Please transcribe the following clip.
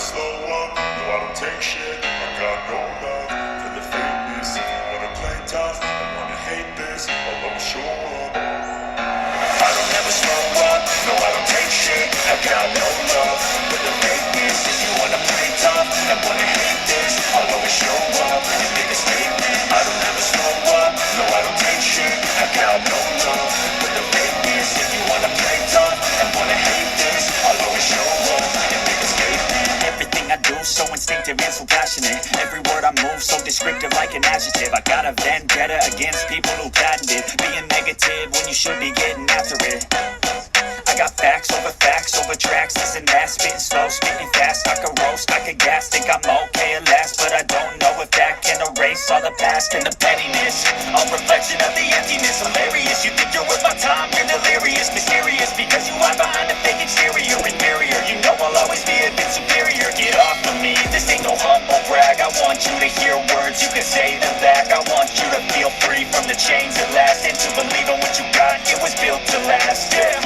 slow up, no I don't take shit. I got no love for the fakeness. If you wanna play tough and wanna hate this, I'll always show up. I don't ever slow up, no I don't take shit. I got no love for the fakeness. If you wanna play tough and wanna hate this, I'll always show up and make a statement. I don't ever slow up, no I don't take shit. I got no love for the fakeness. If you wanna play tough and wanna hate this, I'll always show up and make a statement. Everything I do so instinctive and so passionate. Every word I move so descriptive like an adjective. I got a vendetta against people who patented being negative when you should be getting after it. I got facts over tracks, this and that, spitting slow, spitting fast. I could roast, I could gas, think I'm okay at last, but I don't know if that can erase all the past and the pettiness. A reflection of the emptiness, hilarious. You think you're worth my time, you're delirious, mysterious, because you hide behind a fake exterior and barrier. You know I'll always be a bit superior. Get off of me, this ain't no humble brag. I want you to hear words, you can say them back. I want you to feel free from the chains that last, and to believe in what you got, it was built to last, yeah.